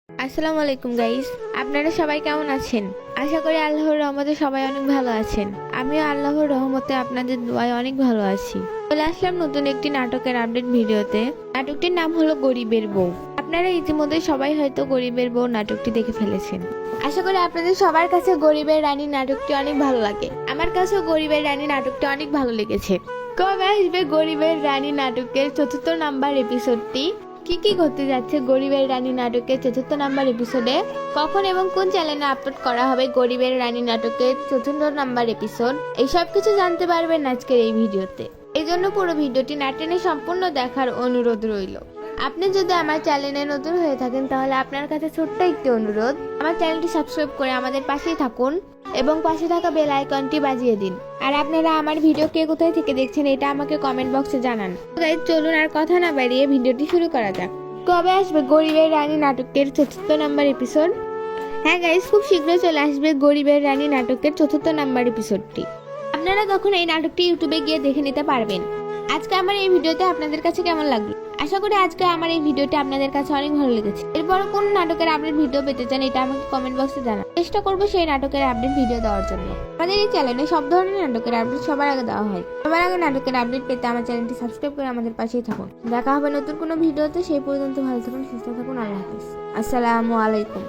আসসালামু আলাইকুম গাইস, আপনারা সবাই কেমন আছেন? আশা করি আল্লাহর রহমতে সবাই অনেক ভালো আছেন। আমিও আল্লাহর রহমতে আপনাদের দোয়ায় অনেক ভালো আছি। চলে আসলাম নতুন একটি নাটকের আপডেট ভিডিওতে। নাটকটির নাম হলো গরিবের বউ। আপনারা ইতিমধ্যে সবাই হয়তো গরিবের বউ নাটকটি দেখে ফেলেছেন। আশা করি আপনাদের সবার কাছে গরিবের রানী নাটকটি অনেক ভালো লাগে। আমার কাছেও গরিবের রানী নাটকটি অনেক ভালো লেগেছে। কবে আসবে গরিবের রানী নাটকের ৪র্থ নাম্বার এপিসোডটি? কি কি ঘটতে যাচ্ছে গরিবের রানী নাটকের ৪র্থ নাম্বার এপিসোডে? কখন এবং কোন চ্যানেলে আপলোড করা হবে গরিবের রানী নাটকের ৪র্থ নাম্বার এপিসোড? এই সব কিছু জানতে পারবেন আজকের এই ভিডিওতে। এই জন্য পুরো ভিডিওটি না টেনে সম্পূর্ণ দেখার অনুরোধ রইল। আপনি যদি আমার চ্যানেলে নতুন হয়ে থাকেন তাহলে আপনার কাছে ছোট্ট একটি অনুরোধ, আমার চ্যানেলটি সাবস্ক্রাইব করে আমাদের পাশেই থাকুন এবং পাশে থাকা বেল আইকনটি বাজিয়ে দিন। আর আপনারা আমার ভিডিও কে কোথায় থেকে দেখছেন এটা আমাকে কমেন্ট বক্সে জানান। গাইস, চলুন আর কথা না বাড়িয়ে ভিডিওটি শুরু করা যাক। কবে আসবে গরিবের রানী নাটকের ৪র্থ নাম্বার এপিসোড? হ্যাঁ গাইস, খুব শীঘ্রই চলে আসবে গরিবের রানী নাটকের ৪র্থ নাম্বার এপিসোডটি। আপনারা তখন এই নাটকটি ইউটিউবে গিয়ে দেখে নিতে পারবেন। আজকে আমার এই ভিডিওতে আপনাদের কাছে কেমন লাগলো? আশা করি আজকে আমার এই ভিডিওটি আপনাদের কাছে অনেক ভালো লেগেছে। এরপর কোন নাটকের আপডেট ভিডিও পেতে চান এটা আমাকে কমেন্ট বক্সে জানান। চেষ্টা করব সেই নাটকের আপডেট ভিডিও দেওয়ার জন্য। আমাদের এই চ্যানেলে সব ধরনের নাটকের আপডেট সবার আগে দেওয়া হয়। সবার আগে নাটকের আপডেট পেতে আমার চ্যানেলটি সাবস্ক্রাইব করে আমাদের পাশেই থাকুন। দেখা হবে নতুন কোনো ভিডিওতে। সেই পর্যন্ত ভালো থাকুন, সুস্থ থাকুন। আল্লাহ হাফেজ। আসসালামু আলাইকুম।